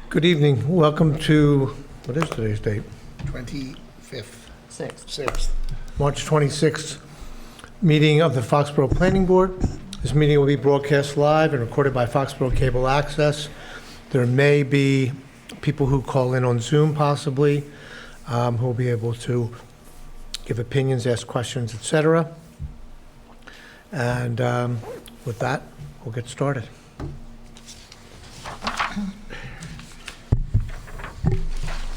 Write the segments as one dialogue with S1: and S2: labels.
S1: Good evening. Welcome to, what is today's date?
S2: 25th.
S3: 6th.
S1: March 26th meeting of the Foxborough Planning Board. This meeting will be broadcast live and recorded by Foxborough Cable Access. There may be people who call in on Zoom possibly, who will be able to give opinions, ask questions, etc. And with that, we'll get started.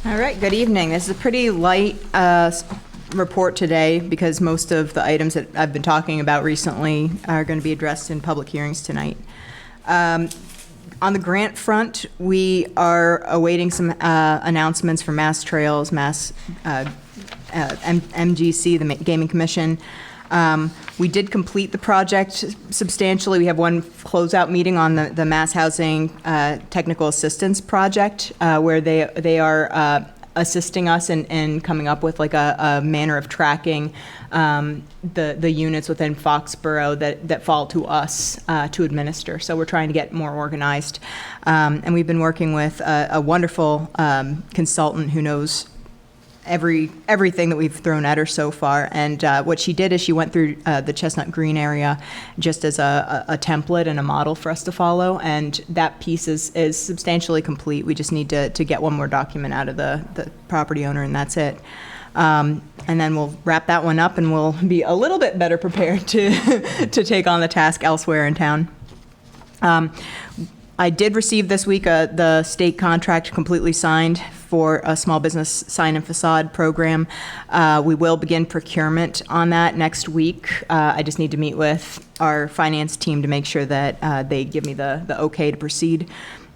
S3: All right, good evening. This is a pretty light report today because most of the items that I've been talking about recently are going to be addressed in public hearings tonight. On the grant front, we are awaiting some announcements from Mass Trails, MGC, the Gaming Commission. We did complete the project substantially. We have one closeout meeting on the Mass Housing Technical Assistance Project, where they are assisting us in coming up with like a manner of tracking the units within Foxborough that fall to us to administer. So we're trying to get more organized. And we've been working with a wonderful consultant who knows everything that we've thrown at her so far. And what she did is she went through the Chestnut Green area just as a template and a model for us to follow. And that piece is substantially complete. We just need to get one more document out of the property owner, and that's it. And then we'll wrap that one up, and we'll be a little bit better prepared to take on the task elsewhere in town. I did receive this week the state contract completely signed for a small business sign and facade program. We will begin procurement on that next week. I just need to meet with our finance team to make sure that they give me the okay to proceed.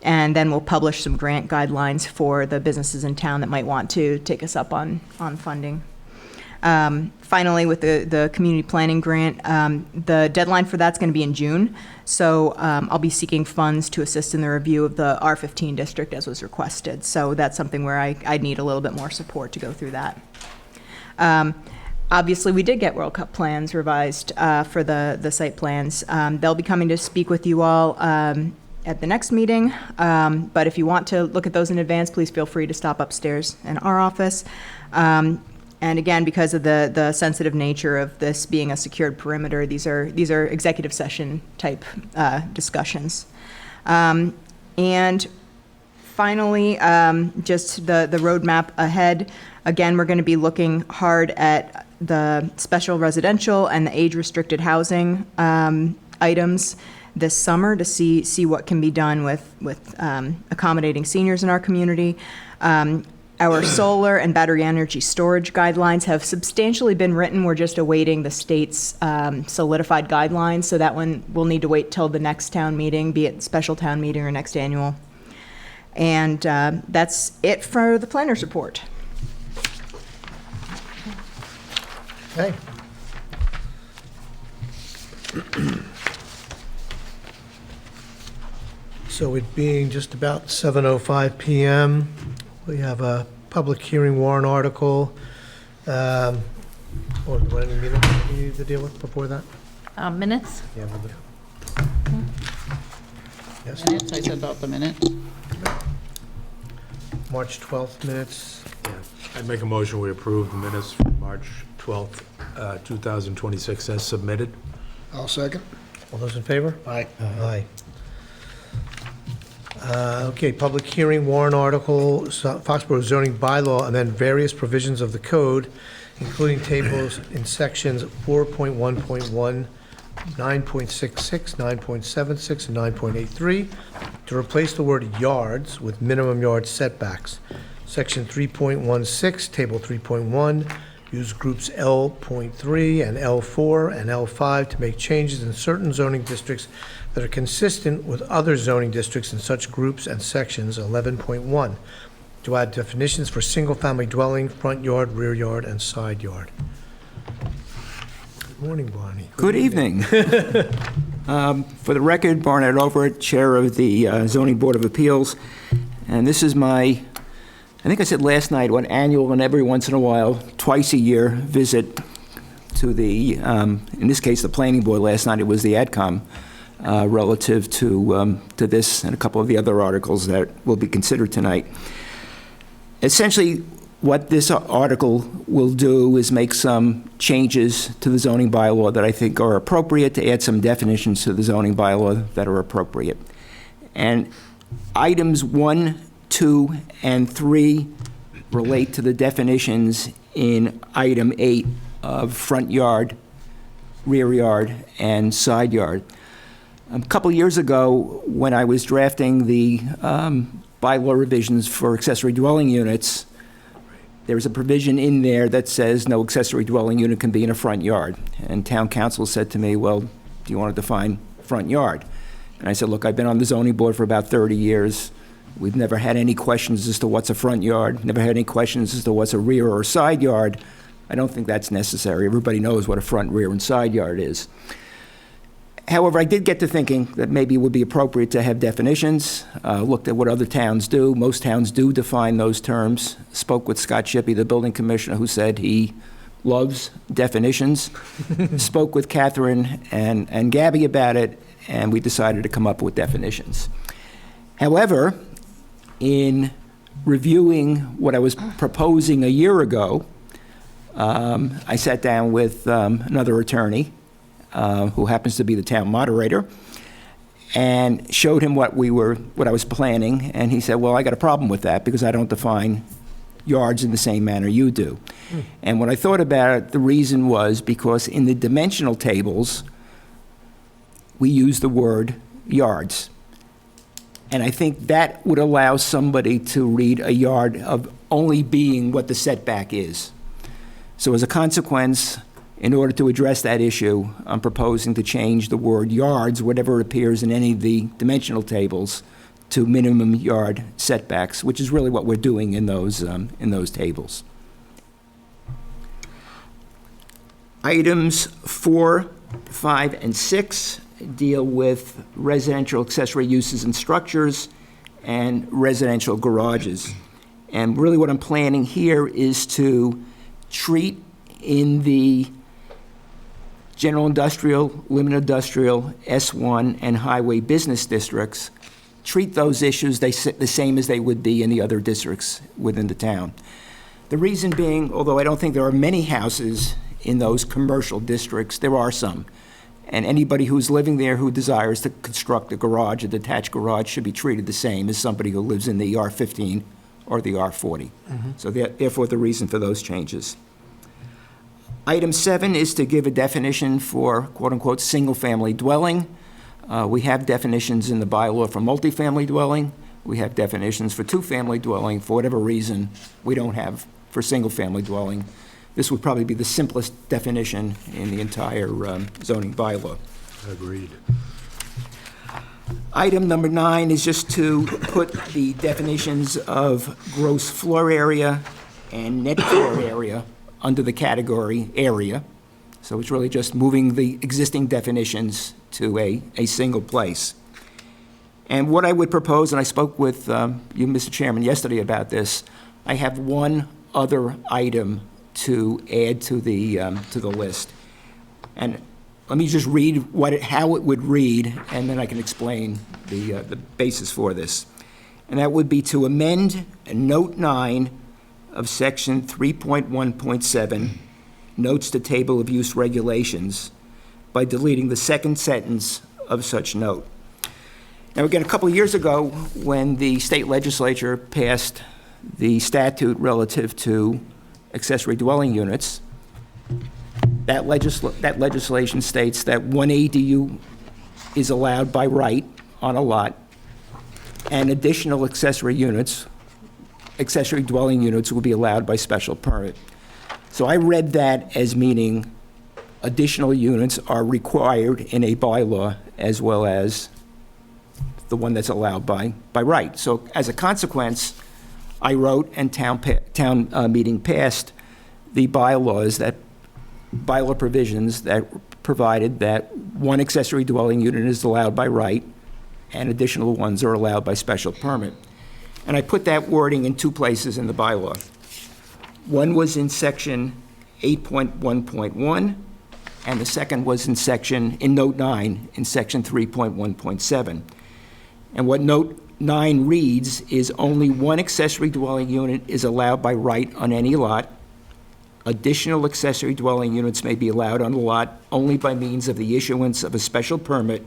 S3: And then we'll publish some grant guidelines for the businesses in town that might want to take us up on funding. Finally, with the community planning grant, the deadline for that's going to be in June. So I'll be seeking funds to assist in the review of the R15 district as was requested. So that's something where I'd need a little bit more support to go through that. Obviously, we did get World Cup plans revised for the site plans. They'll be coming to speak with you all at the next meeting. But if you want to look at those in advance, please feel free to stop upstairs in our office. And again, because of the sensitive nature of this being a secured perimeter, these are executive session type discussions. And finally, just the roadmap ahead. Again, we're going to be looking hard at the special residential and the age-restricted housing items this summer to see what can be done with accommodating seniors in our community. Our solar and battery energy storage guidelines have substantially been written. We're just awaiting the state's solidified guidelines, so that one we'll need to wait till the next town meeting, be it special town meeting or next annual. And that's it for the planner's report.
S1: Okay. So it being just about 7:05 p.m., we have a public hearing warrant article. Or what any meeting we need to deal with before that?
S4: Minutes?
S1: Yeah, we'll do. Yes,
S4: Minutes, I said about the minutes.
S1: March 12th minutes.
S5: I'd make a motion, we approve the minutes from March 12th, 2026 as submitted.
S2: I'll second.
S1: All those in favor?
S2: Aye.
S1: Aye. Okay, public hearing warrant article, Foxborough zoning bylaw, amend various provisions of the code, including tables in sections 4.1.1, 9.66, 9.76, and 9.83, to replace the word yards with minimum yard setbacks. Section 3.16, table 3.1, use groups L.3 and L4 and L5 to make changes in certain zoning districts that are consistent with other zoning districts in such groups and sections. 11.1, to add definitions for single-family dwelling, front yard, rear yard, and side yard. Good morning, Bonnie.
S6: Good evening. For the record, Barnett Overett, Chair of the Zoning Board of Appeals, and this is my, I think I said last night, what annual and every once in a while, twice a year visit to the, in this case, the Planning Board. Last night it was the AdCom relative to this and a couple of the other articles that will be considered tonight. Essentially, what this article will do is make some changes to the zoning bylaw that I think are appropriate, to add some definitions to the zoning bylaw that are appropriate. And items 1, 2, and 3 relate to the definitions in item 8 of front yard, rear yard, and side yard. A couple years ago, when I was drafting the bylaw revisions for accessory dwelling units, there's a provision in there that says no accessory dwelling unit can be in a front yard. And town council said to me, well, do you want to define front yard? And I said, look, I've been on the zoning board for about 30 years. We've never had any questions as to what's a front yard, never had any questions as to what's a rear or side yard. I don't think that's necessary. Everybody knows what a front, rear, and side yard is. However, I did get to thinking that maybe it would be appropriate to have definitions. Looked at what other towns do. Most towns do define those terms. Spoke with Scott Shippey, the building commissioner, who said he loves definitions. Spoke with Catherine and Gabby about it, and we decided to come up with definitions. However, in reviewing what I was proposing a year ago, I sat down with another attorney, who happens to be the town moderator, and showed him what I was planning, and he said, well, I got a problem with that because I don't define yards in the same manner you do. And when I thought about it, the reason was because in the dimensional tables, we use the word yards. And I think that would allow somebody to read a yard of only being what the setback is. So as a consequence, in order to address that issue, I'm proposing to change the word yards, whatever appears in any of the dimensional tables, to minimum yard setbacks, which is really what we're doing in those tables. Items 4, 5, and 6 deal with residential accessory uses and structures and residential garages. And really what I'm planning here is to treat in the general industrial, limited industrial, S1, and highway business districts, treat those issues the same as they would be in the other districts within the town. The reason being, although I don't think there are many houses in those commercial districts, there are some. And anybody who's living there who desires to construct a garage, a detached garage, should be treated the same as somebody who lives in the R15 or the R40. So therefore, the reason for those changes. Item 7 is to give a definition for quote-unquote single-family dwelling. We have definitions in the bylaw for multifamily dwelling. We have definitions for two-family dwelling. For whatever reason, we don't have for single-family dwelling. This would probably be the simplest definition in the entire zoning bylaw.
S5: Agreed.
S6: Item number 9 is just to put the definitions of gross floor area and net floor area under the category area. So it's really just moving the existing definitions to a single place. And what I would propose, and I spoke with you, Mr. Chairman, yesterday about this, I have one other item to add to the list. And let me just read how it would read, and then I can explain the basis for this. And that would be to amend Note 9 of Section 3.1.7, Notes to Table of Use Regulations, by deleting the second sentence of such note. Now, again, a couple of years ago, when the state legislature passed the statute relative to accessory dwelling units, that legislation states that one ADU is allowed by right on a lot, and additional accessory dwelling units will be allowed by special permit. So I read that as meaning additional units are required in a bylaw as well as the one that's allowed by right. So as a consequence, I wrote, and town meeting passed the bylaw provisions that provided that one accessory dwelling unit is allowed by right and additional ones are allowed by special permit. And I put that wording in two places in the bylaw. One was in section 8.1.1, and the second was in Note 9, in Section 3.1.7. And what Note 9 reads is only one accessory dwelling unit is allowed by right on any lot. Additional accessory dwelling units may be allowed on the lot only by means of the issuance of a special permit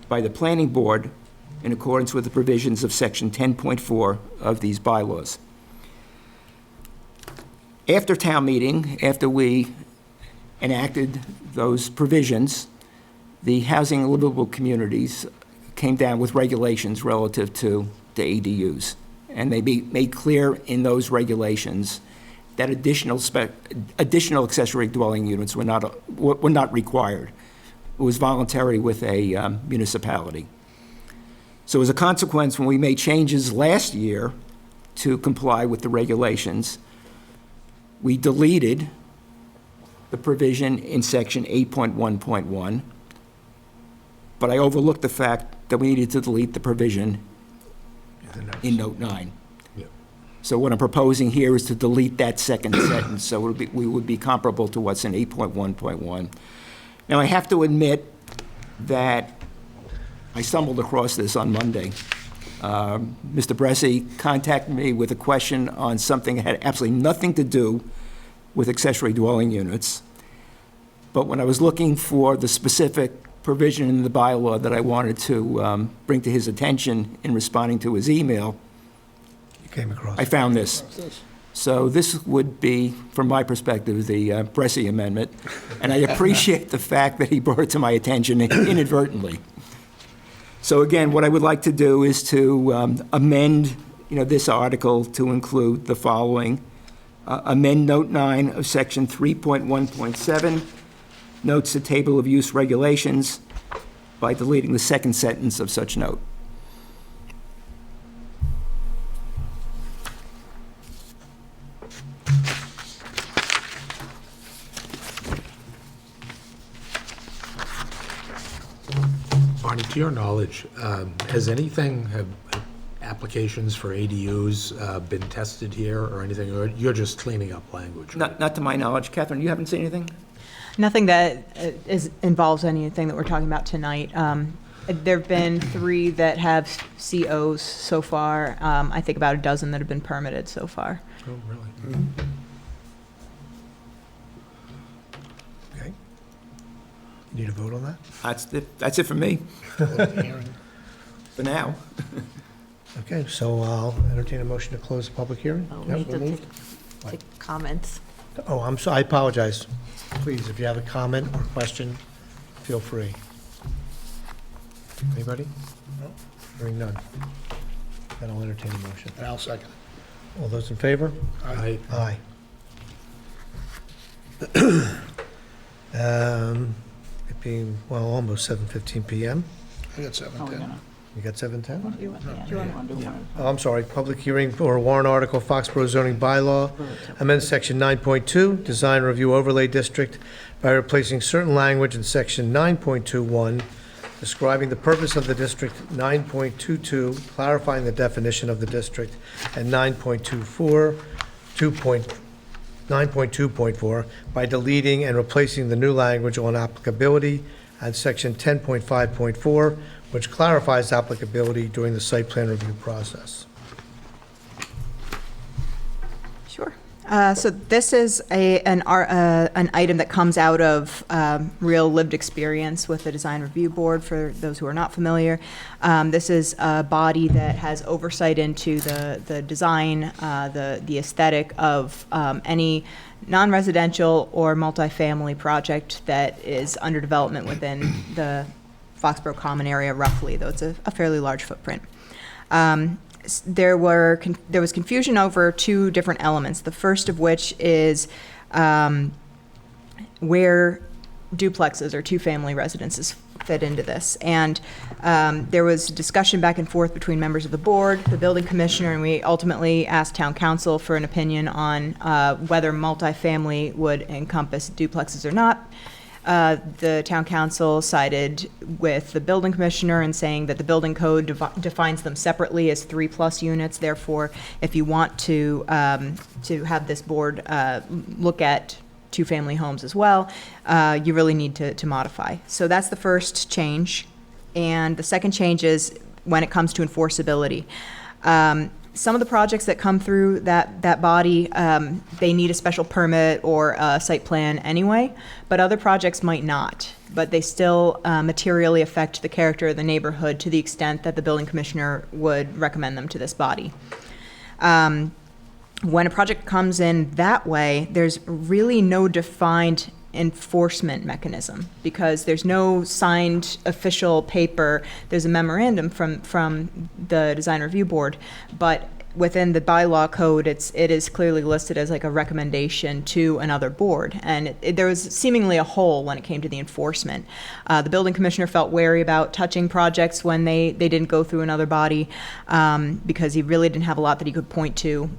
S6: by the planning board in accordance with the provisions of Section 10.4 of these bylaws. After town meeting, after we enacted those provisions, the Housing and Livable Communities came down with regulations relative to the ADUs. And they made clear in those regulations that additional accessory dwelling units were not required. It was voluntary with a municipality. So as a consequence, when we made changes last year to comply with the regulations, we deleted the provision in Section 8.1.1, but I overlooked the fact that we needed to delete the provision in Note 9. So what I'm proposing here is to delete that second sentence, so we would be comparable to what's in 8.1.1. Now, I have to admit that I stumbled across this on Monday. Mr. Bresci contacted me with a question on something that had absolutely nothing to do with accessory dwelling units. But when I was looking for the specific provision in the bylaw that I wanted to bring to his attention in responding to his email,
S1: Came across.
S6: I found this. So this would be, from my perspective, the Bresci amendment, and I appreciate the fact that he brought it to my attention inadvertently. So again, what I would like to do is to amend, this article to include the following. Amend Note 9 of Section 3.1.7, notes the table of use regulations, by deleting the second sentence of such note.
S5: Barney, to your knowledge, has applications for ADUs been tested here or anything, or you're just cleaning up language? Right?
S6: Not to my knowledge. Catherine, you haven't seen anything?
S3: Nothing that involves anything that we're talking about tonight. There have been 3 that have COs so far. I think about a dozen that have been permitted so far.
S5: Oh, really?
S1: Okay. Need a vote on that?
S6: That's it for me,
S2: Hearing.
S6: for now.
S1: Okay, so I'll entertain a motion to close the public hearing.
S4: Oh,
S1: Yep,
S4: we need
S1: so
S4: to
S1: moved.
S4: take comments.
S1: Oh, I'm sorry, I apologize. Please, if you have a comment or question, feel free. Anybody? No. Hearing none. Then I'll entertain a motion.
S2: And I'll second.
S1: All those in favor?
S5: I,
S1: Aye. It being, well, almost 7:15 PM.
S2: I got 7:10.
S1: You got 7:10?
S4: Yeah.
S1: Oh, I'm sorry, public hearing for warrant article, Foxborough zoning bylaw, amend section 9.2, design review overlay district by replacing certain language in section 9.21, describing the purpose of the district, 9.22, clarifying the definition of the district, and 9.24, 9.2.4, by deleting and replacing the new language on applicability, and section 10.5.4, which clarifies applicability during the site plan review process.
S3: Sure. So this is an item that comes out of real lived experience with the Design Review Board, for those who are not familiar. This is a body that has oversight into the design, the aesthetic of any non-residential or multifamily project that is under development within the Foxborough common area roughly, though it's a fairly large footprint. There was confusion over 2 different elements, the first of which is where duplexes or 2-family residences fit into this. And there was discussion back and forth between members of the board, the building commissioner, and we ultimately asked town council for an opinion on whether multifamily would encompass duplexes or not. The town council sided with the building commissioner in saying that the building code defines them separately as 3+ units. Therefore, if you want to have this board look at two-family homes as well, you really need to modify. So that's the first change. And the second change is when it comes to enforceability. Some of the projects that come through that body, they need a special permit or a site plan anyway, but other projects might not. But they still materially affect the character of the neighborhood to the extent that the building commissioner would recommend them to this body. When a project comes in that way, there's really no defined enforcement mechanism because there's no signed official paper. There's a memorandum from the design review board, but within the bylaw code, it is clearly listed as like a recommendation to another board, and there was seemingly a hole when it came to the enforcement. The building commissioner felt wary about touching projects when they didn't go through another body because he really didn't have a lot that he could point to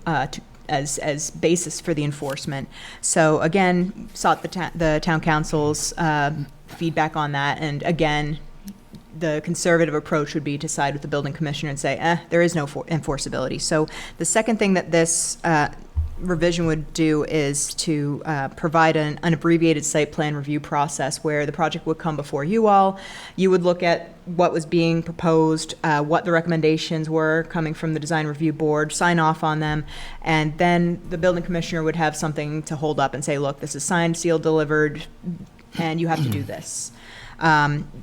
S3: as basis for the enforcement. So again, sought the town council's feedback on that, and again, the conservative approach would be to side with the building commissioner and say, there is no enforceability. So the second thing that this revision would do is to provide an abbreviated site plan review process where the project would come before you all. You would look at what was being proposed, what the recommendations were coming from the design review board, sign off on them, and then the building commissioner would have something to hold up and say, look, this is signed, sealed, delivered, and you have to do this.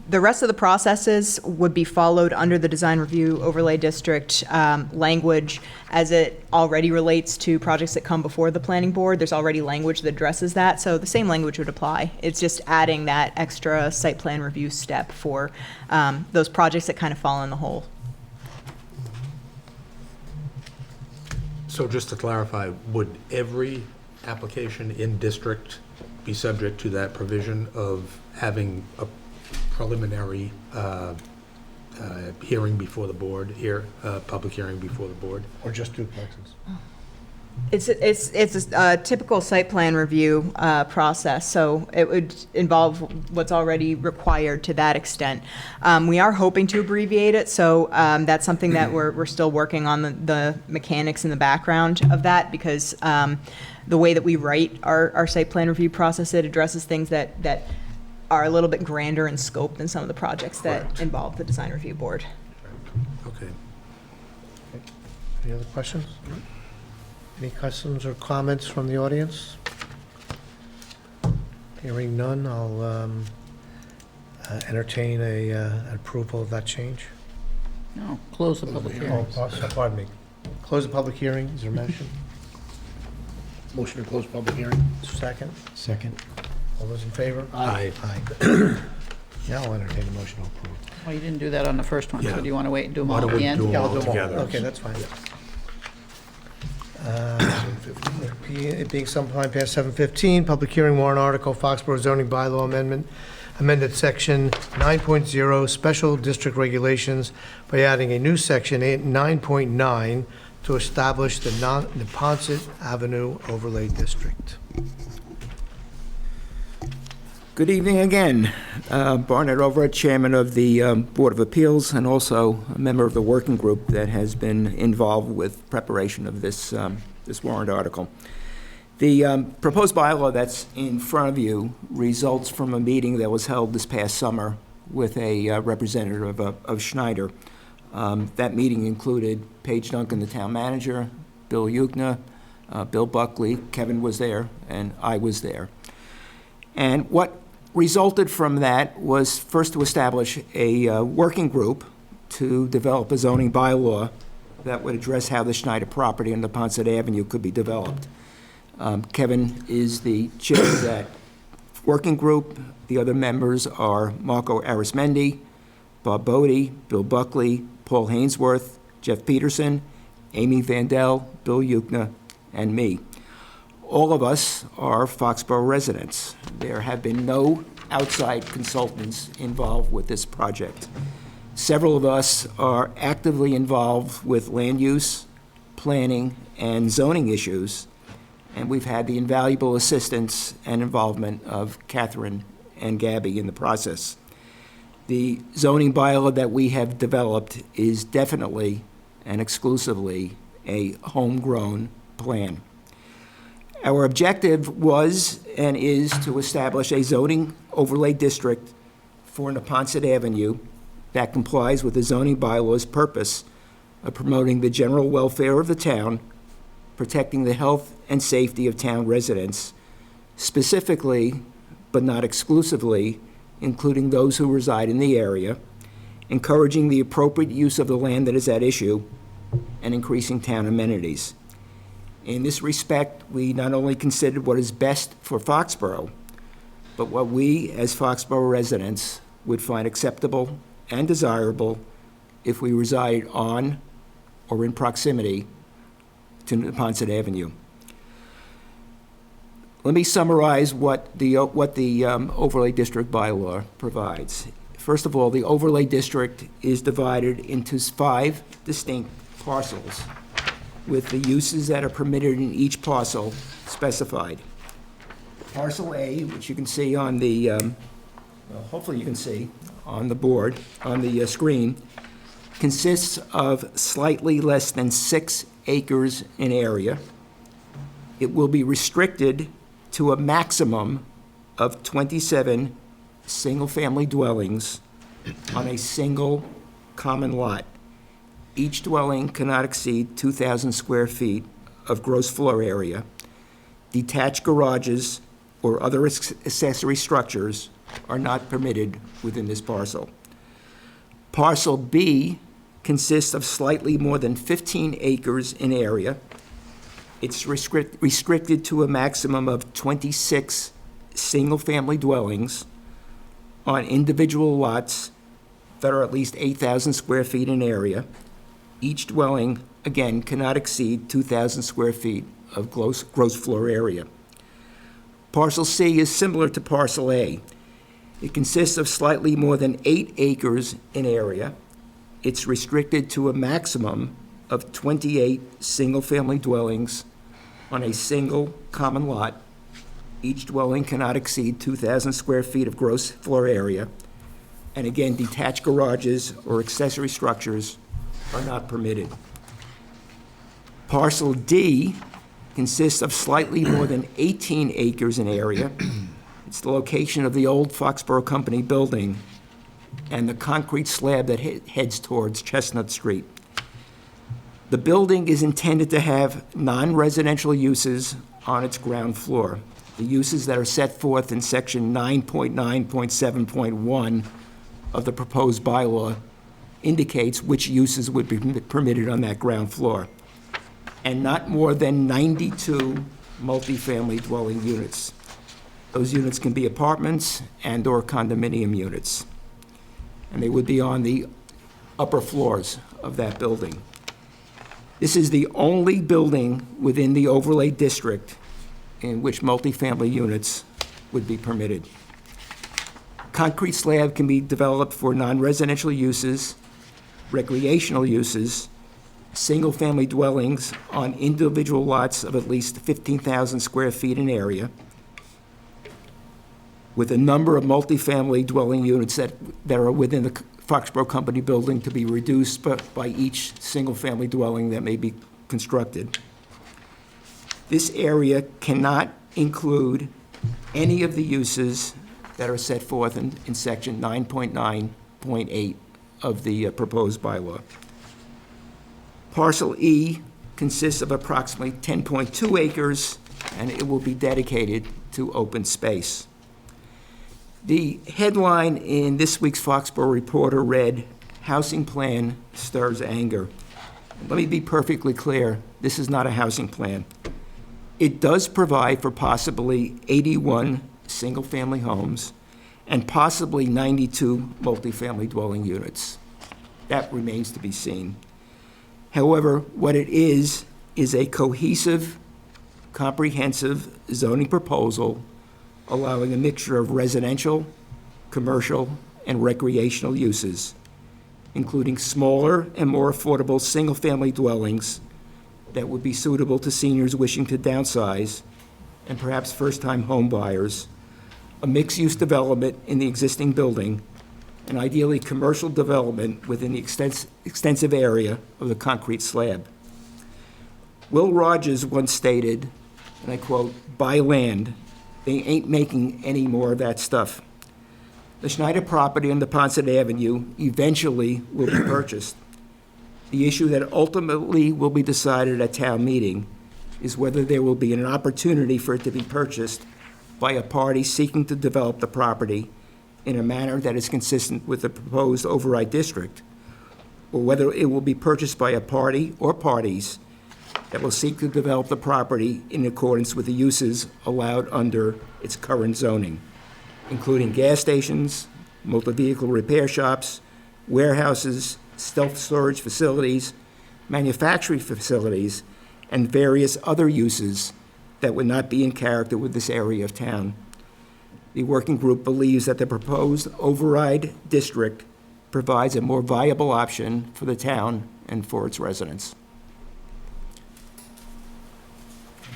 S3: The rest of the processes would be followed under the design review overlay district language as it already relates to projects that come before the planning board. There's already language that addresses that, so the same language would apply. It's just adding that extra site plan review step for those projects that kind of fall in the hole.
S5: So just to clarify, would every application in district be subject to that provision of having a preliminary hearing before the board, public hearing before the board?
S2: Or just duplexes?
S3: It's a typical site plan review process, so it would involve what's already required to that extent. We are hoping to abbreviate it, so that's something that we're still working on the mechanics in the background of that, because the way that we write our site plan review process, it addresses things that are a little bit grander in scope than some of the projects that
S5: Correct.
S3: involve the design review board.
S5: Okay.
S1: Any other questions? Any questions or comments from the audience? Hearing none, I'll entertain an approval of that change.
S4: No, close the public hearing.
S1: Pardon me. Close the public hearing. Is there a motion?
S2: Motion to close public hearing?
S1: Second?
S7: Second.
S1: All those in favor?
S5: Aye.
S1: Aye. Now I'll entertain a motion to approve.
S4: Well, you didn't do that on the first one, so
S5: Yeah.
S4: do you want to wait and do them
S5: Why
S4: all
S5: don't
S4: at
S5: we
S4: the end?
S5: do 'em
S1: Yeah, I'll
S5: all
S1: do them all.
S5: together?
S1: Okay, that's fine. It being sometime past 7:15, public hearing warrant article, Foxborough zoning bylaw amendment, amended section 9.0, special district regulations by adding a new section 9.9 to establish the Neponset Avenue overlay district.
S6: Good evening again. Barnett Overett, Chairman of the Board of Appeals, and also a member of the working group that has been involved with preparation of this warrant article. The proposed bylaw that's in front of you results from a meeting that was held this past summer with a representative of Schneider. That meeting included Paige Duncan, the town manager, Bill Yukna, Bill Buckley, Kevin was there, and I was there. And what resulted from that was first to establish a working group to develop a zoning bylaw that would address how the Schneider property on Neponset Avenue could be developed. Kevin is the chair of that working group. The other members are Marco Arismendi, Bob Bodie, Bill Buckley, Paul Hainsworth, Jeff Peterson, Amy Vandell, Bill Yukna, and me. All of us are Foxborough residents. There have been no outside consultants involved with this project. Several of us are actively involved with land use, planning, and zoning issues, and we've had the invaluable assistance and involvement of Catherine and Gabby in the process. The zoning bylaw that we have developed is definitely and exclusively a homegrown plan. Our objective was and is to establish a zoning overlay district for Neponset Avenue that complies with the zoning bylaw's purpose of promoting the general welfare of the town, protecting the health and safety of town residents, specifically, but not exclusively, including those who reside in the area, encouraging the appropriate use of the land that is at issue, and increasing town amenities. In this respect, we not only considered what is best for Foxborough, but what we, as Foxborough residents, would find acceptable and desirable if we reside on or in proximity to Neponset Avenue. Let me summarize what the overlay district bylaw provides. First of all, the overlay district is divided into 5 distinct parcels with the uses that are permitted in each parcel specified. Parcel A, which you can see on the, hopefully you can see on the board, on the screen, consists of slightly less than 6 acres in area. It will be restricted to a maximum of 27 single-family dwellings on a single common lot. Each dwelling cannot exceed 2,000 square feet of gross floor area. Detached garages or other accessory structures are not permitted within this parcel. Parcel B consists of slightly more than 15 acres in area. It's restricted to a maximum of 26 single-family dwellings on individual lots that are at least 8,000 square feet in area. Each dwelling, again, cannot exceed 2,000 square feet of gross floor area. Parcel C is similar to Parcel A. It consists of slightly more than 8 acres in area. It's restricted to a maximum of 28 single-family dwellings on a single common lot. Each dwelling cannot exceed 2,000 square feet of gross floor area. And again, detached garages or accessory structures are not permitted. Parcel D consists of slightly more than 18 acres in area. It's the location of the old Foxborough Company building and the concrete slab that heads towards Chestnut Street. The building is intended to have non-residential uses on its ground floor. The uses that are set forth in section 9.9.7.1 of the proposed bylaw indicates which uses would be permitted on that ground floor, and not more than 92 multifamily dwelling units. Those units can be apartments and/or condominium units, and they would be on the upper floors of that building. This is the only building within the overlay district in which multifamily units would be permitted. Concrete slab can be developed for non-residential uses, recreational uses, single-family dwellings on individual lots of at least 15,000 square feet in area, with a number of multifamily dwelling units that are within the Foxborough Company building to be reduced by each single-family dwelling that may be constructed. This area cannot include any of the uses that are set forth in section 9.9.8 of the proposed bylaw. Parcel E consists of approximately 10.2 acres, and it will be dedicated to open space. The headline in this week's Foxborough Reporter read, "Housing Plan Stirs Anger." Let me be perfectly clear, this is not a housing plan. It does provide for possibly 81 single-family homes and possibly 92 multifamily dwelling units. That remains to be seen. However, what it is a cohesive, comprehensive zoning proposal allowing a mixture of residential, commercial, and recreational uses, including smaller and more affordable single-family dwellings that would be suitable to seniors wishing to downsize and perhaps first-time home buyers, a mixed-use development in the existing building, and ideally commercial development within the extensive area of the concrete slab. Will Rogers once stated, and I quote, "buy land. They ain't making any more of that stuff." The Schneider property on Neponset Avenue eventually will be purchased. The issue that ultimately will be decided at town meeting is whether there will be an opportunity for it to be purchased by a party seeking to develop the property in a manner that is consistent with the proposed override district, or whether it will be purchased by a party or parties that will seek to develop the property in accordance with the uses allowed under its current zoning, including gas stations, multi-vehicle repair shops, warehouses, self-storage facilities, manufacturing facilities, and various other uses that would not be in character with this area of town. The working group believes that the proposed override district provides a more viable option for the town and for its residents.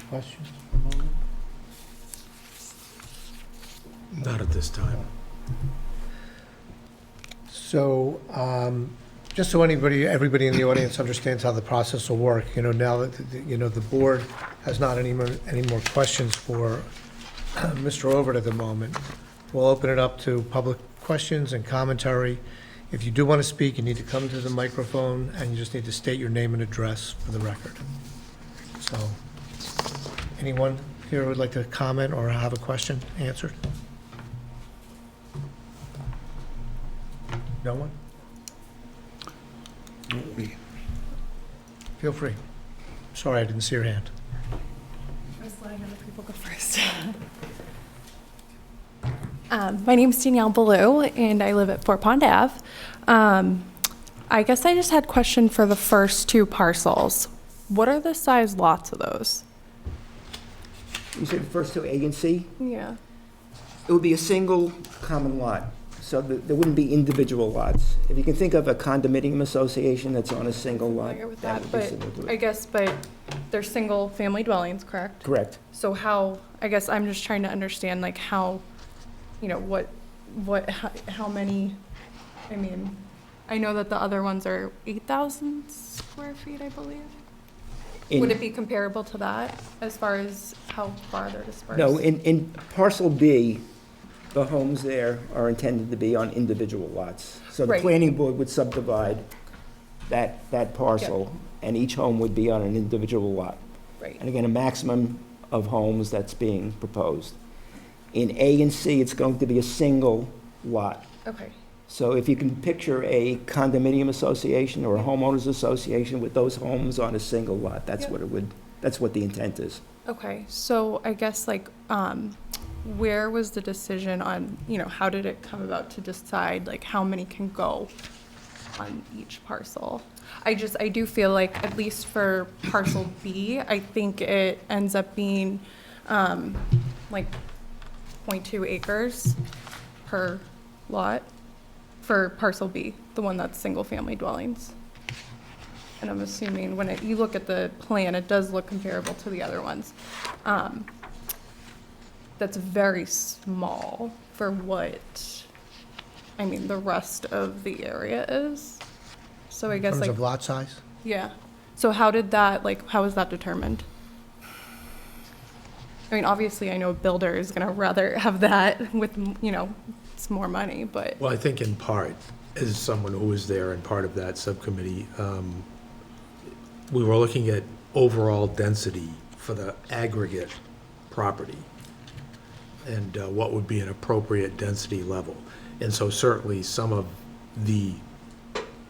S2: Questions for the moment?
S5: Not at this time.
S1: So, just so everybody in the audience understands how the process will work, now that, the board has not any more questions for Mr. Overt at the moment, we'll open it up to public questions and commentary. If you do want to speak, you need to come to the microphone, and you just need to state your name and address for the record. So, anyone here who would like to comment or have a question answered? No one? Feel free. Sorry, I didn't see your hand.
S7: I was letting other people go first. My name is Danielle Ballou, and I live at Fort Pond Ave. I guess I just had a question for the first two parcels. What are the size lots of those?
S6: You said the first two, A and C?
S7: Yeah.
S6: It would be a single common lot, so there wouldn't be individual lots. If you can think of a condominium association that's on a single
S7: I'm
S6: lot,
S7: familiar with
S6: that
S7: that,
S6: would be similar to
S7: but
S6: it.
S7: I guess, they're single-family dwellings, correct?
S6: Correct.
S7: So how, I guess I'm just trying to understand, like, how, how many, I know that the other ones are 8,000 square feet, I believe. Would it be comparable to that as far as how far they're dispersed?
S6: No, in parcel B, the homes there are intended to be on individual lots. So the
S7: Right.
S6: planning board would subdivide that parcel, and each home would be on an individual lot.
S7: Right.
S6: And again, a maximum of homes that's being proposed. In A and C, it's going to be a single lot.
S7: Okay.
S6: So if you can picture a condominium association or a homeowners association with those homes on a single lot, that's
S7: Yep.
S6: what it would, that's what the intent is.
S7: Okay, so I guess where was the decision on, how did it come about to decide how many can go on each parcel? I do feel like, at least for parcel B, I think it ends up being 0.2 acres per lot for parcel B, the one that's single-family dwellings. And I'm assuming when you look at the plan, it does look comparable to the other ones. That's very small for what, the rest of the area is. So I guess
S1: In terms of lot size?
S7: yeah. So how did that, how was that determined? Obviously, I know a builder is gonna rather have that with, it's more money, but.
S5: Well, I think in part, as someone who was there and part of that subcommittee, we were looking at overall density for the aggregate property and what would be an appropriate density level. And so certainly some of the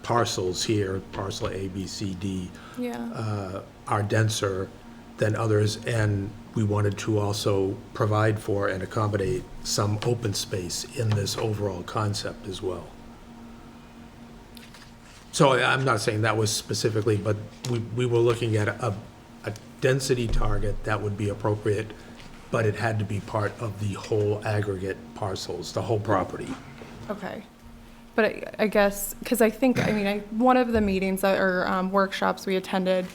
S5: parcels here, parcel A, B, C, D,
S7: Yeah.
S5: are denser than others, and we wanted to also provide for and accommodate some open space in this overall concept as well. So I'm not saying that was specifically, but we were looking at a density target that would be appropriate, but it had to be part of the whole aggregate parcels, the whole property.
S7: Okay. But I guess, because I think, one of the meetings or workshops we attended,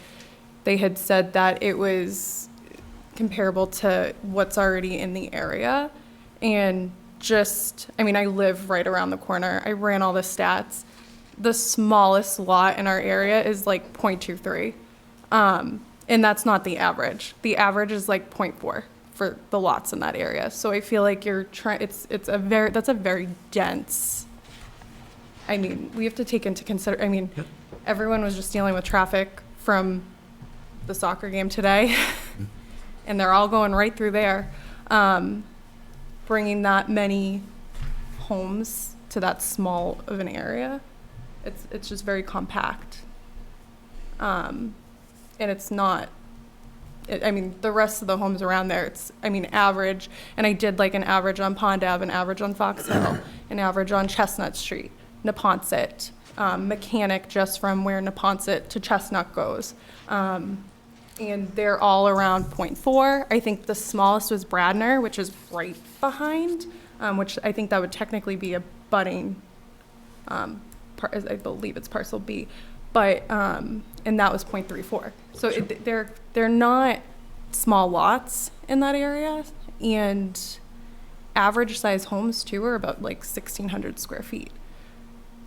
S7: they had said that it was comparable to what's already in the area. And I live right around the corner. I ran all the stats. The smallest lot in our area is 0.23. And that's not the average. The average is like 0.4 for the lots in that area. So I feel like you're trying, that's a very dense, I mean, we have to take into everyone was just dealing with traffic from the soccer game today, and they're all going right through there. Bringing that many homes to that small of an area, it's just very compact. And it's not, the rest of the homes around there, average, and I did like an average on Pond Ave, an average on Fox Hill, an average on Chestnut Street, Neponset, Mechanic, just from where Neponset to Chestnut goes. And they're all around 0.4. I think the smallest was Bradner, which is right behind, which I think that would technically be a budding, I believe it's parcel B, but, and that was 0.34. So they're not small lots in that area, and average size homes too are about like 1,600 square feet.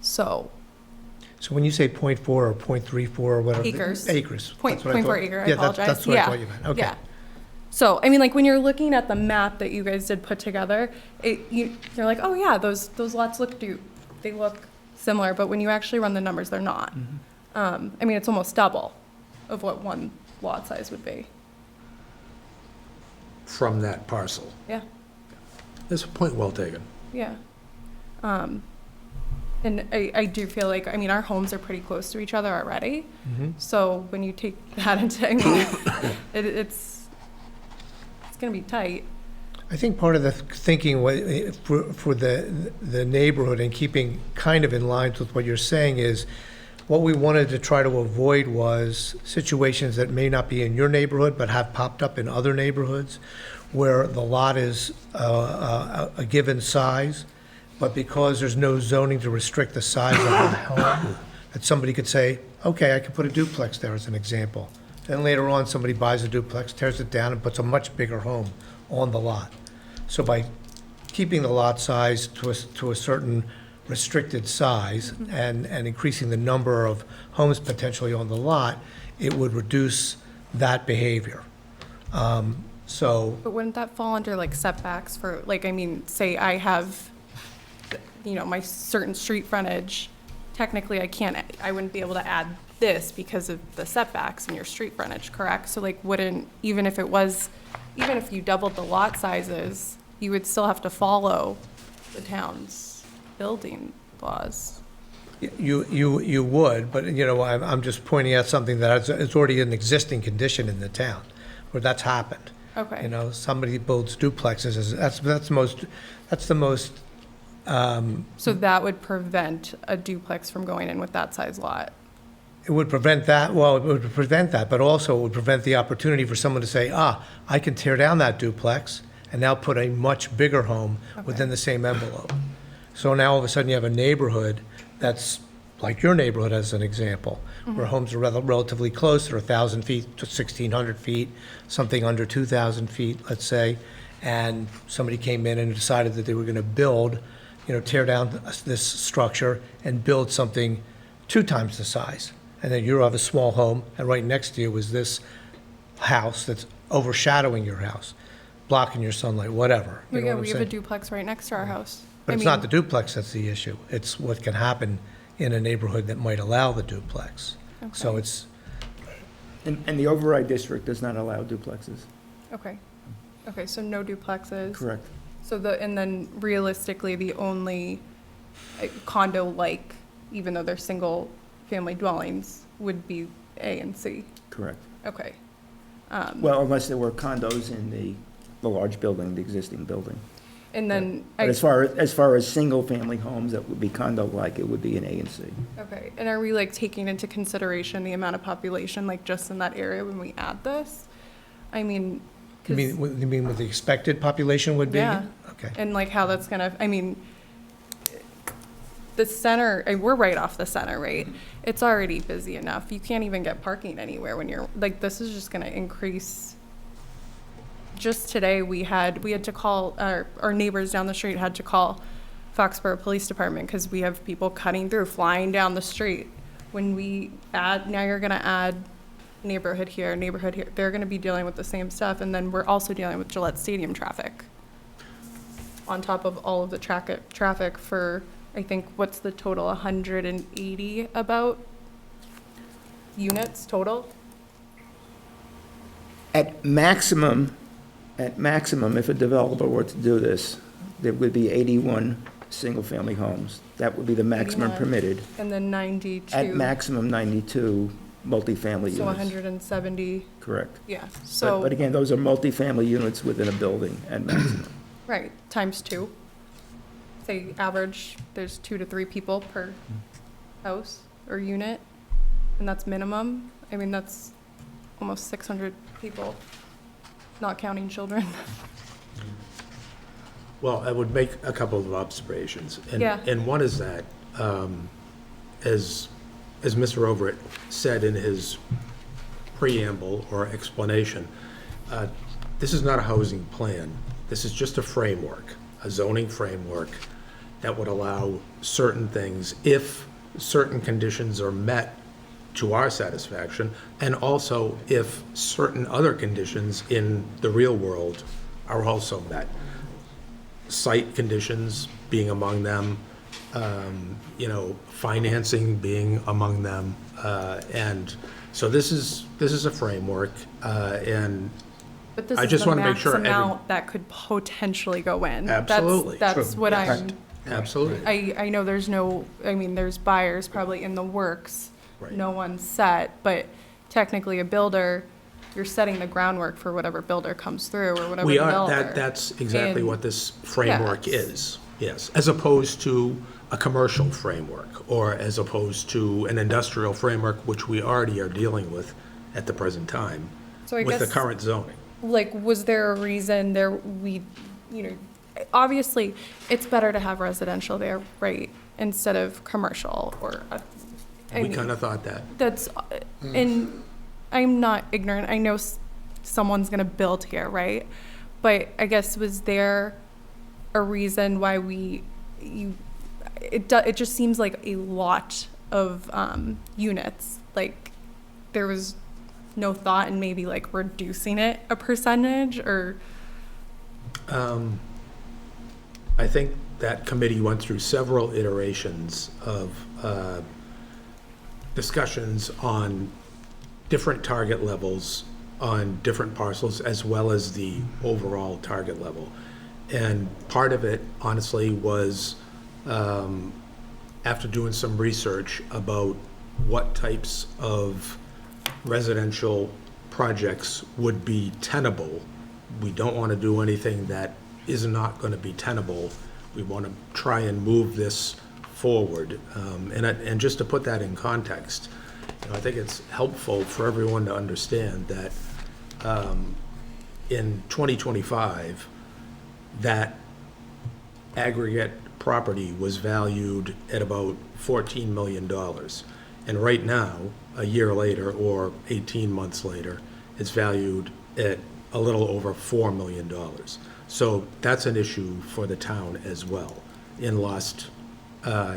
S7: So
S1: when you say 0.4 or 0.34 or whatever.
S7: Acres.
S1: Acres.
S7: Point-
S1: That's what I
S7: 0.4
S1: thought.
S7: acre, I
S1: Yeah,
S7: apologize.
S1: that's what I
S7: Yeah,
S1: thought you meant. Okay.
S7: yeah. So, like when you're looking at the map that you guys did put together, you're like, oh yeah, those lots they look similar, but when you actually run the numbers, they're not. It's almost double of what one lot size would be.
S5: From that parcel.
S7: Yeah,
S5: That's a point well taken.
S7: yeah. And I do feel like, our homes are pretty close to each other already. So when you take that into, it's going to be tight.
S1: I think part of the thinking for the neighborhood and keeping kind of in line with what you're saying is, what we wanted to try to avoid was situations that may not be in your neighborhood but have popped up in other neighborhoods where the lot is a given size, but because there's no zoning to restrict the size of the home, that somebody could say, okay, I could put a duplex there as an example. Then later on, somebody buys a duplex, tears it down, and puts a much bigger home on the lot. So by keeping the lot size to a certain restricted size and increasing the number of homes potentially on the lot, it would reduce that behavior.
S7: But wouldn't that fall under like setbacks for, say I have, my certain street frontage, technically I wouldn't be able to add this because of the setbacks in your street frontage, correct? So even if you doubled the lot sizes, you would still have to follow the town's building laws.
S1: You would, but, I'm just pointing out something that it's already an existing condition in the town, where that's happened.
S7: Okay.
S1: Somebody builds duplexes, that's the most,
S7: So that would prevent a duplex from going in with that size lot?
S1: it would prevent that, but also it would prevent the opportunity for someone to say, I can tear down that duplex and now put a much bigger home within the same envelope. So now all of a sudden you have a neighborhood that's like your neighborhood as an example, where homes are relatively close, they're 1,000 feet to 1,600 feet, something under 2,000 feet, let's say, and somebody came in and decided that they were going to build, tear down this structure and build something 2 times the size. And then you have a small home, and right next to you is this house that's overshadowing your house, blocking your sunlight, whatever. You know what I'm
S7: We have a
S1: saying?
S7: duplex right next to our house.
S1: But it's not the duplex that's the issue. It's what can happen in a neighborhood that might allow the duplex. So
S7: Okay.
S1: it's,
S6: And the override district does not allow duplexes.
S7: Okay, so no duplexes.
S6: Correct.
S7: So and then realistically, the only condo-like, even though they're single-family dwellings, would be A and C.
S6: Correct.
S7: Okay.
S6: Well, unless there were condos in the large building, the existing building.
S7: And then,
S6: But as far as single-family homes that would be condo-like, it would be an A and C.
S7: okay, and are we taking into consideration the amount of population, just in that area when we add this?
S1: you mean what the expected population would be?
S7: Yeah.
S1: Okay.
S7: And how that's gonna, the center, we're right off the center, right? It's already busy enough. You can't even get parking anywhere when you're, this is just gonna increase. Just today, we had to call, our neighbors down the street had to call Foxborough Police Department because we have people cutting through, flying down the street. When we now you're gonna add neighborhood here, they're gonna be dealing with the same stuff, and then we're also dealing with Gillette Stadium traffic. On top of all of the traffic for, I think, what's the total, 180 about units total?
S6: At maximum, if a developer were to do this, there would be 81 single-family homes. That would be the maximum
S7: 81.
S6: permitted.
S7: And then 92.
S6: At maximum, 92 multifamily
S7: So
S6: units.
S7: 170,
S6: Correct.
S7: yeah,
S6: But
S7: so,
S6: again, those are multifamily units within a building at maximum.
S7: right, times 2. Say average, there's 2 to 3 people per house or unit, and that's minimum. I mean, that's almost 600 people, not counting children.
S5: Well, I would make a couple of observations.
S7: Yeah.
S5: And one is that, as Mr. Overett said in his preamble or explanation, this is not a housing plan. This is just a framework, a zoning framework that would allow certain things if certain conditions are met to our satisfaction, and also if certain other conditions in the real world are also met. Site conditions being among them, financing being among them. And so this is a framework, and
S7: But this
S5: I
S7: is
S5: just
S7: the
S5: wanna make
S7: max
S5: sure every-
S7: amount that could potentially go in.
S5: Absolutely.
S7: That's what
S5: Yes.
S7: I'm,
S5: absolutely.
S7: I know there's buyers probably in the works.
S5: Right.
S7: No one's set, but technically a builder, you're setting the groundwork for whatever builder comes through or whatever
S5: We are,
S7: developer.
S5: that's exactly
S7: And-
S5: what this framework
S7: Yes.
S5: is, yes, as opposed to a commercial framework, or as opposed to an industrial framework, which we already are dealing with at the present time,
S7: So I
S5: with the
S7: guess,
S5: current zoning.
S7: like, was there a reason obviously, it's better to have residential there, right, instead of commercial or, I
S5: We
S7: mean,
S5: kind of thought that.
S7: that's, and I'm not ignorant, I know someone's gonna build here, right? But I guess, was there a reason why it just seems like a lot of units, like, there was no thought in maybe like reducing it a percentage, or?
S5: I think that committee went through several iterations of discussions on different target levels on different parcels, as well as the overall target level. And part of it, honestly, was after doing some research about what types of residential projects would be tenable. We don't want to do anything that is not going to be tenable. We want to try and move this forward. And just to put that in context, I think it's helpful for everyone to understand that in 2025, that aggregate property was valued at about $14 million. And right now, a year later or 18 months later, it's valued at a little over $4 million. So that's an issue for the town as well, in lost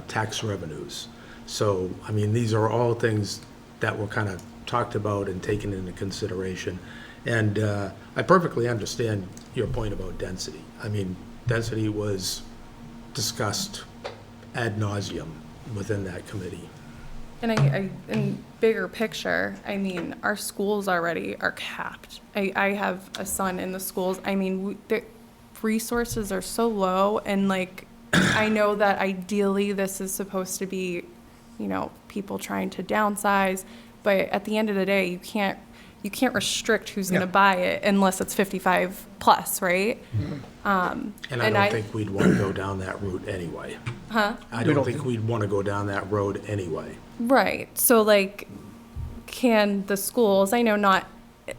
S5: tax revenues. So, I mean, these are all things that were kind of talked about and taken into consideration. And I perfectly understand your point about density. I mean, density was discussed ad nauseum within that committee.
S7: And I, in bigger picture, I mean, our schools already are capped. I have a son in the schools. I mean, the resources are so low, and like, I know that ideally this is supposed to be, people trying to downsize, but at the end of the day, you can't restrict who's gonna buy it unless it's 55 plus, right?
S5: And I don't think we'd want to go down that route anyway.
S7: Huh?
S5: I don't think we'd want to go down that road anyway.
S7: Right. So, like, can the schools, I know not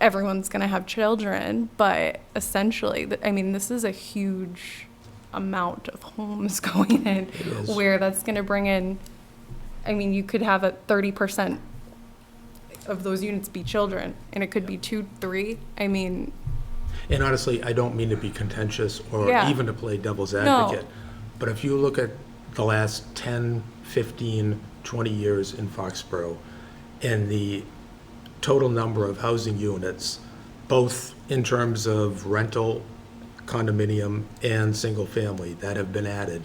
S7: everyone's going to have children, but essentially, I mean, this is a huge amount of homes going in
S5: is.
S7: where that's going to bring in, I mean, you could have a 30% of those units be children, and it could be 2, 3. I mean,
S5: And honestly, I don't mean to be contentious or
S7: Yeah.
S5: even to play devil's
S7: No.
S5: advocate, but if you look at the last 10, 15, 20 years in Foxborough and the total number of housing units, both in terms of rental, condominium, and single-family that have been added,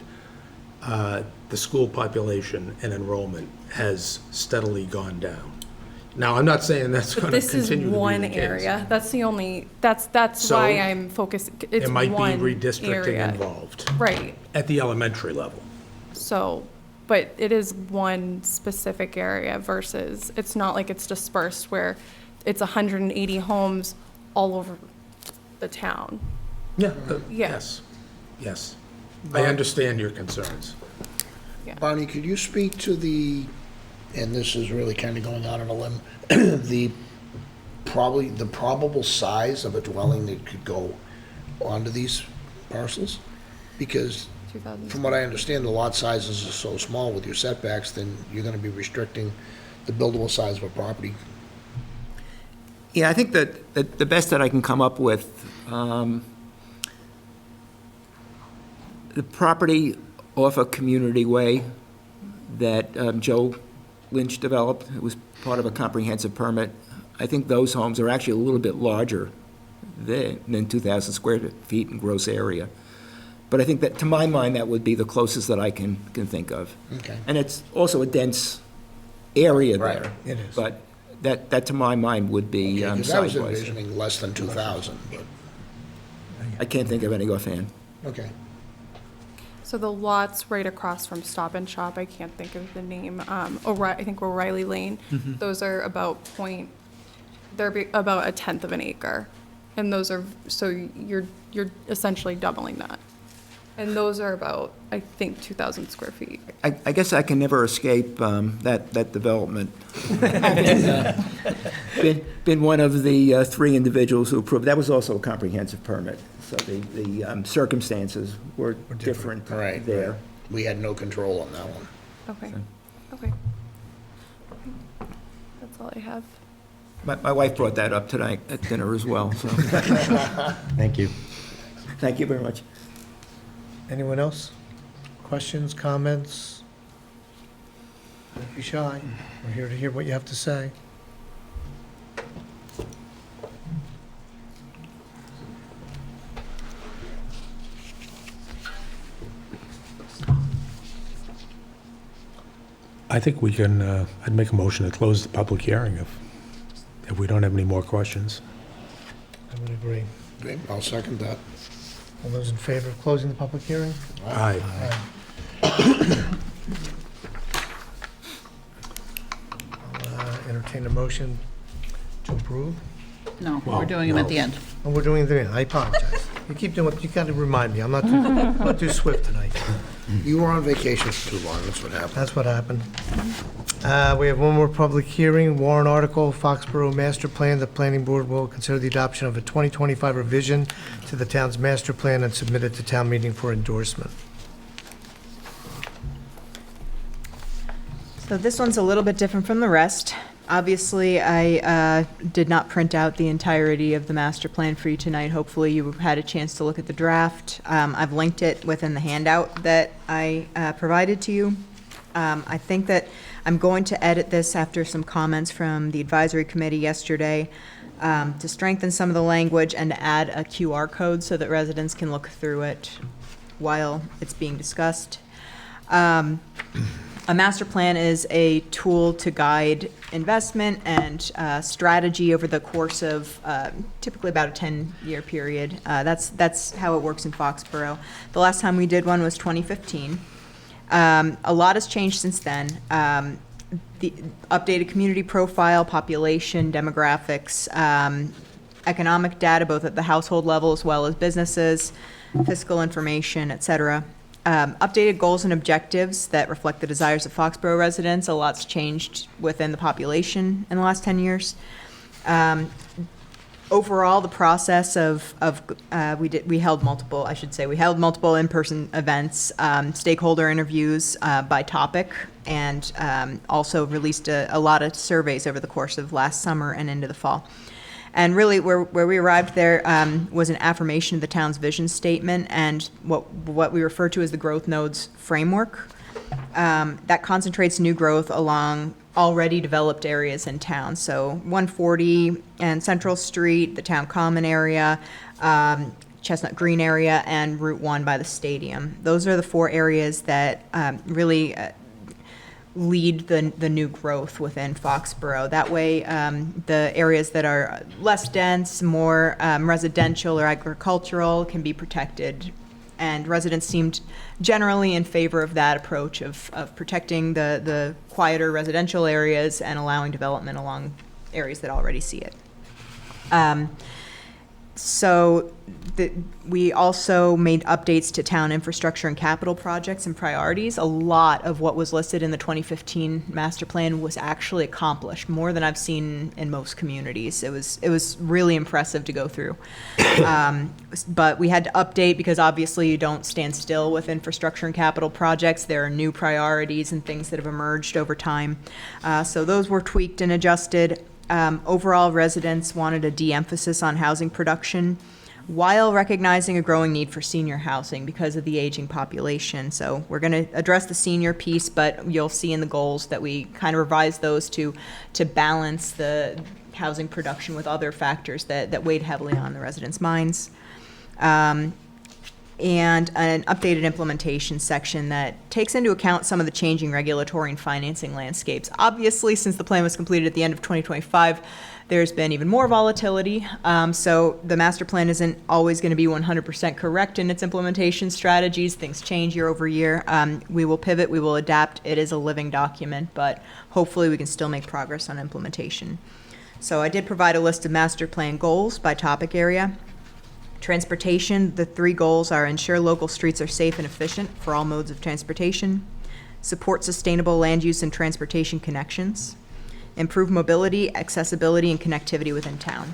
S5: the school population and enrollment has steadily gone down. Now, I'm not saying that's
S7: But
S5: going to
S7: this is
S5: continue to be the
S7: one
S5: case.
S7: area. That's the only, that's
S5: So,
S7: why I'm focused. It's
S5: There might be
S7: one
S5: redistricting
S7: area.
S5: involved
S7: Right.
S5: at the elementary level.
S7: So, but it is one specific area versus, it's not like it's dispersed where it's 180 homes all over the town.
S5: Yeah.
S7: Yeah.
S5: Yes, yes. I understand your concerns.
S2: Barney, could you speak to the, and this is really kind of going out on a limb, the probable size of a dwelling that could go onto these parcels? Because
S7: 2000.
S2: from what I understand, the lot sizes are so small with your setbacks, then you're gonna be restricting the buildable size of a property.
S6: Yeah, I think that the best that I can come up with, the property off a community way that Joe Lynch developed, it was part of a comprehensive permit. I think those homes are actually a little bit larger than 2,000 square feet in gross area. But I think that, to my mind, that would be the closest that I can think of.
S2: Okay.
S6: And it's also a dense area
S2: Right.
S6: there.
S1: It is.
S6: But that to my mind, would be
S2: Because I was
S6: size-wise.
S2: envisioning less than 2,000, but,
S6: I can't think of any offhand.
S2: okay.
S7: So the lots right across from Stop and Shop, I can't think of the name, I think O'Reilly Lane, those are about about a tenth of an acre. And those are, so you're essentially doubling that. And those are about, I think, 2,000 square feet.
S6: I guess I can never escape that development. Been one of the three individuals who approved, that was also a comprehensive permit, so the circumstances were different
S2: Right.
S6: there.
S2: We had no control on that one.
S7: Okay, okay. That's all I have.
S6: My wife brought that up tonight at dinner as well, so.
S8: Thank you.
S6: Thank you very much.
S1: Anyone else? Questions, comments? Don't be shy. We're here to hear what you have to say.
S5: I think we can, I'd make a motion to close the public hearing if we don't have any more questions.
S1: I would agree.
S2: Okay, I'll second that.
S1: All those in favor of closing the public hearing?
S5: Aye.
S1: I'll entertain a motion to approve.
S4: No,
S5: Well,
S4: we're doing them at
S5: no.
S4: the end.
S1: And we're doing the, I apologize. You keep doing what, you gotta remind me, I'm not too swift tonight.
S2: You were on vacation for too long, that's what happened.
S1: That's what happened. We have one more public hearing, warrant article, Foxborough Master Plan. The planning board will consider the adoption of a 2025 revision to the town's master plan and submit it to town meeting for endorsement.
S3: So this one's a little bit different from the rest. Obviously, I did not print out the entirety of the master plan for you tonight. Hopefully, you had a chance to look at the draft. I've linked it within the handout that I provided to you. I think that I'm going to edit this after some comments from the advisory committee yesterday to strengthen some of the language and to add a QR code so that residents can look through it while it's being discussed. A master plan is a tool to guide investment and strategy over the course of typically about a 10-year period. That's how it works in Foxborough. The last time we did one was 2015. A lot has changed since then. The updated community profile, population, demographics, economic data, both at the household level as well as businesses, fiscal information, et cetera. Updated goals and objectives that reflect the desires of Foxborough residents. A lot's changed within the population in the last 10 years. Overall, the process we held multiple in-person events, stakeholder interviews by topic, and also released a lot of surveys over the course of last summer and into the fall. And really, where we arrived there was an affirmation of the town's vision statement and what we refer to as the Growth Nodes framework. that concentrates new growth along already developed areas in town. So 140 and Central Street, the town common area, Chestnut Green area, and Route 1 by the stadium. Those are the 4 areas that really lead the new growth within Foxborough. That way, the areas that are less dense, more residential or agricultural can be protected. And residents seemed generally in favor of that approach of protecting the quieter residential areas and allowing development along areas that already see it. So we also made updates to town infrastructure and capital projects and priorities. A lot of what was listed in the 2015 master plan was actually accomplished, more than I've seen in most communities. It was really impressive to go through. But we had to update because obviously you don't stand still with infrastructure and capital projects. There are new priorities and things that have emerged over time. So those were tweaked and adjusted. Overall, residents wanted a de-emphasis on housing production while recognizing a growing need for senior housing because of the aging population. So we're going to address the senior piece, but you'll see in the goals that we kind of revised those to balance the housing production with other factors that weighed heavily on the residents' minds. And an updated implementation section that takes into account some of the changing regulatory and financing landscapes. Obviously, since the plan was completed at the end of 2025, there's been even more volatility. So the master plan isn't always going to be 100% correct in its implementation strategies. Things change year over year. We will pivot, we will adapt. It is a living document, but hopefully we can still make progress on implementation. So I did provide a list of master plan goals by topic area. Transportation, the 3 goals are ensure local streets are safe and efficient for all modes of transportation, support sustainable land use and transportation connections, improve mobility, accessibility, and connectivity within town.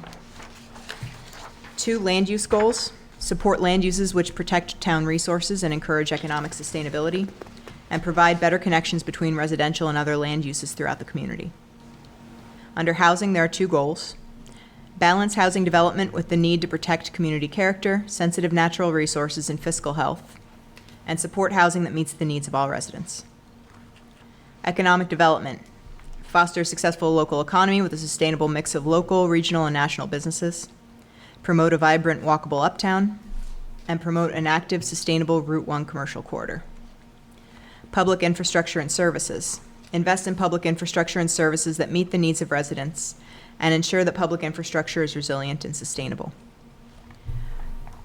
S3: 2 land use goals, support land uses which protect town resources and encourage economic sustainability, and provide better connections between residential and other land uses throughout the community. Under housing, there are 2 goals. Balance housing development with the need to protect community character, sensitive natural resources, and fiscal health, and support housing that meets the needs of all residents. Economic development. Foster a successful local economy with a sustainable mix of local, regional, and national businesses. Promote a vibrant, walkable uptown, and promote an active, sustainable Route 1 commercial corridor. Public infrastructure and services. Invest in public infrastructure and services that meet the needs of residents and ensure that public infrastructure is resilient and sustainable.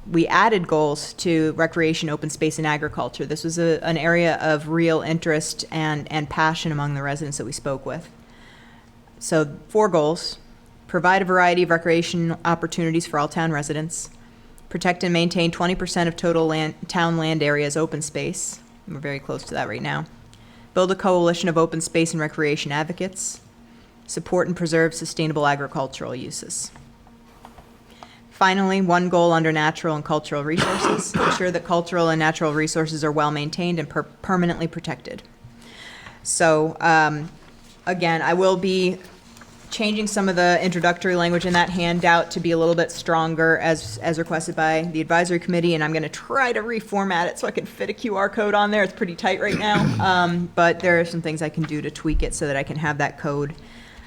S3: We added goals to recreation, open space, and agriculture. This was an area of real interest and passion among the residents that we spoke with. So 4 goals: provide a variety of recreation opportunities for all town residents, protect and maintain 20% of total town land area as open space. We're very close to that right now. Build a coalition of open space and recreation advocates, support and preserve sustainable agricultural uses. Finally, 1 goal under natural and cultural resources, ensure that cultural and natural resources are well maintained and permanently protected. So, again, I will be changing some of the introductory language in that handout to be a little bit stronger as requested by the advisory committee, and I'm going to try to reformat it so I can fit a QR code on there. It's pretty tight right now, but there are some things I can do to tweak it so that I can have that code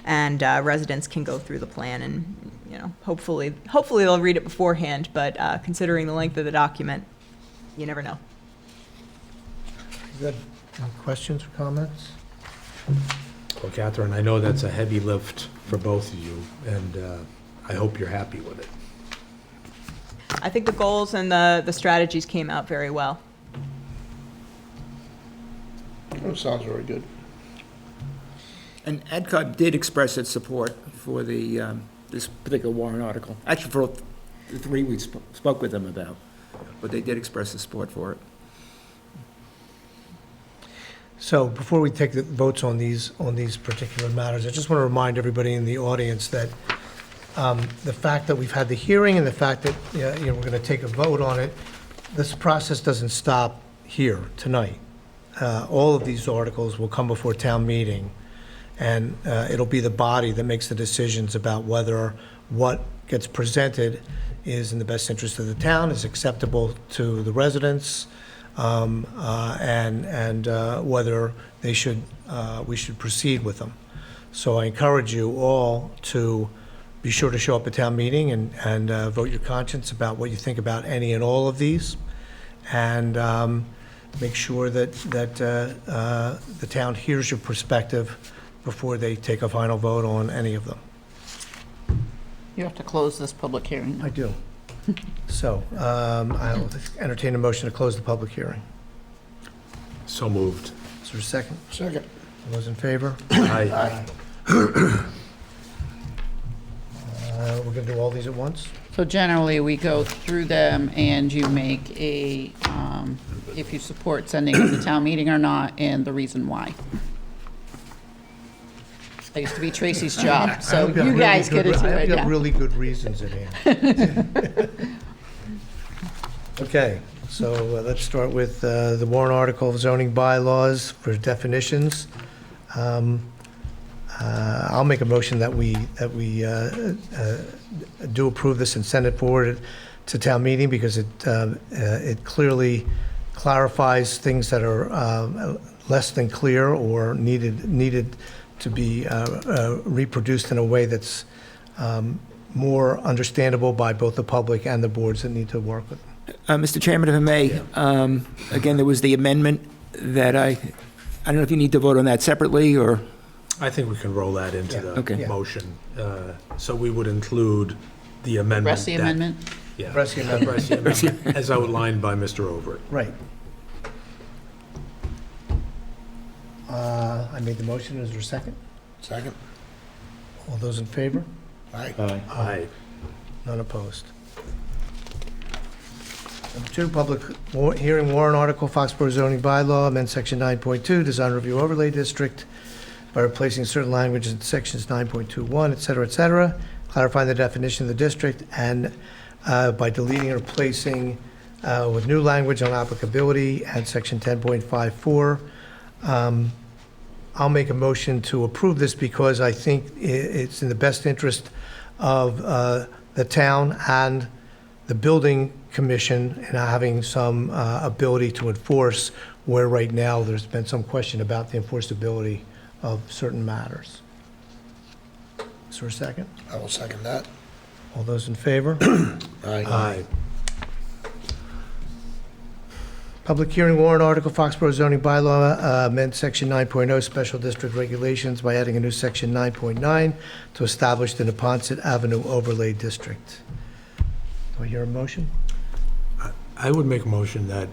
S3: and residents can go through the plan and, you know, hopefully they'll read it beforehand, but considering the length of the document, you never know.
S1: Good. Any questions or comments?
S5: Well, Catherine, I know that's a heavy lift for both of you, and I hope you're happy with it.
S3: I think the goals and the strategies came out very well.
S2: That sounds very good.
S6: And AdCom did express its support for the, this particular warrant article. Actually, for the 3 we spoke with them about, but they did express the support for it.
S1: So before we take the votes on these particular matters, I just want to remind everybody in the audience that the fact that we've had the hearing and the fact that we're going to take a vote on it, this process doesn't stop here tonight. All of these articles will come before town meeting, and it'll be the body that makes the decisions about whether what gets presented is in the best interest of the town, is acceptable to the residents, and whether we should proceed with them. So I encourage you all to be sure to show up at town meeting and vote your conscience about what you think about any and all of these, and make sure that the town hears your perspective before they take a final vote on any of them.
S4: You have to close this public hearing.
S1: I do. So I'll entertain a motion to close the public hearing.
S5: So moved.
S1: Is there a second?
S2: Second.
S1: All those in favor?
S5: Aye.
S1: We're going to do all these at once?
S4: So generally, we go through them and you make a, if you support sending it to town meeting or not, and the reason why. That used to be Tracy's job, so
S1: I've got
S4: you
S1: really
S4: guys
S1: good-
S4: get into
S1: I've
S4: it,
S1: got
S4: yeah.
S1: really good reasons at hand. Okay, so let's start with the warrant article of zoning bylaws for definitions. I'll make a motion that we do approve this and send it forward to town meeting because it clearly clarifies things that are less than clear or needed to be reproduced in a way that's more understandable by both the public and the boards that need to work with them.
S6: Mr. Chairman, if I may, again, there was the amendment that I don't know if you need to vote on that separately, or,
S5: I think we can roll that into
S6: Okay.
S5: the motion. So we would include the amendment.
S4: Rest the amendment?
S5: Yeah.
S1: Rest the amendment.
S5: Rest the amendment, as outlined by Mr. Overt.
S1: Right. I made the motion. Is there a second?
S2: Second.
S1: All those in favor?
S2: Aye.
S5: Aye.
S1: None opposed. Number 2, public hearing warrant article, Foxborough zoning bylaw, amend section 9.2, design review overlay district by replacing certain language in sections 9.21, et cetera, clarifying the definition of the district, and by deleting and replacing with new language on applicability and section 10.54. I'll make a motion to approve this because I think it's in the best interest of the town and the building commission in having some ability to enforce where right now there's been some question about the enforceability of certain matters. Is there a second?
S2: I will second that.
S1: All those in favor?
S2: Aye.
S5: Aye.
S1: Public hearing warrant article, Foxborough zoning bylaw, amend section 9.0 special district regulations by adding a new section 9.9 to establish the Neponset Avenue overlay district. Do I hear a motion?
S5: I would make a motion that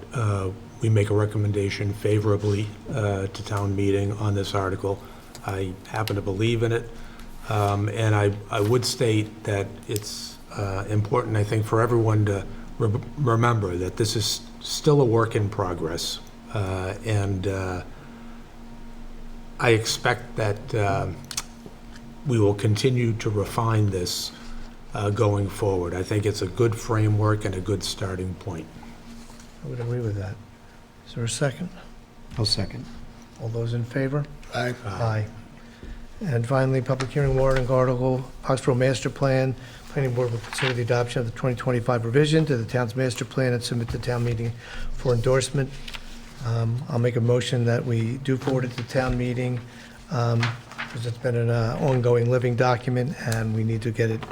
S5: we make a recommendation favorably to town meeting on this article. I happen to believe in it, and I would state that it's important, I think, for everyone to remember that this is still a work in progress, and I expect that we will continue to refine this going forward. I think it's a good framework and a good starting point.
S1: I would agree with that. Is there a second?
S8: I'll second.
S1: All those in favor?
S2: Aye.
S1: Aye. And finally, public hearing warrant article, Foxborough Master Plan. Planning Board will consider the adoption of the 2025 revision to the town's master plan and submit to town meeting for endorsement. I'll make a motion that we do forward it to town meeting because it's been an ongoing living document and we need to get it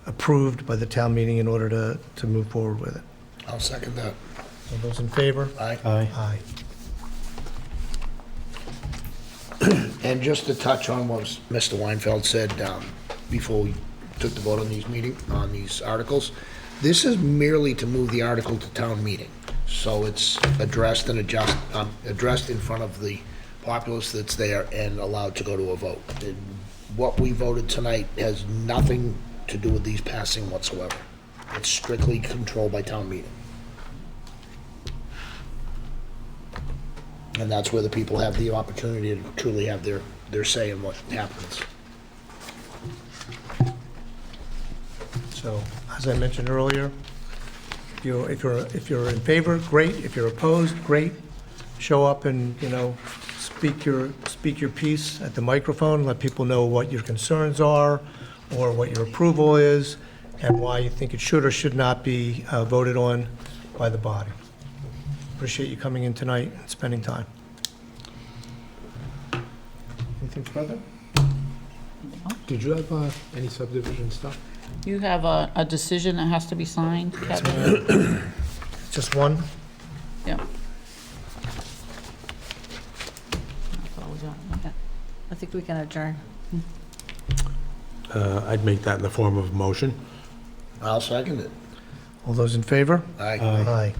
S1: approved by the town meeting in order to move forward with it.
S2: I'll second that.
S1: All those in favor?
S2: Aye.
S8: Aye.
S1: Aye.
S2: And just to touch on what Mr. Weinfeld said before we took the vote on these articles, this is merely to move the article to town meeting. So it's addressed and addressed in front of the populace that's there and allowed to go to a vote. And what we voted tonight has nothing to do with these passing whatsoever. It's strictly controlled by town meeting. And that's where the people have the opportunity to truly have their say in what happens.
S1: So, as I mentioned earlier, if you're in favor, great. If you're opposed, great. Show up and, speak your piece at the microphone, let people know what your concerns are or what your approval is and why you think it should or should not be voted on by the body. Appreciate you coming in tonight and spending time. Anything further?
S5: Did you have any subdivision stuff?
S4: You have a decision that has to be signed, Kevin?
S1: Just one?
S4: Yeah. That's all we got.
S9: I think we can adjourn.
S5: I'd make that in the form of a motion.
S2: I'll second it.
S1: All those in favor?
S2: Aye.
S1: Aye.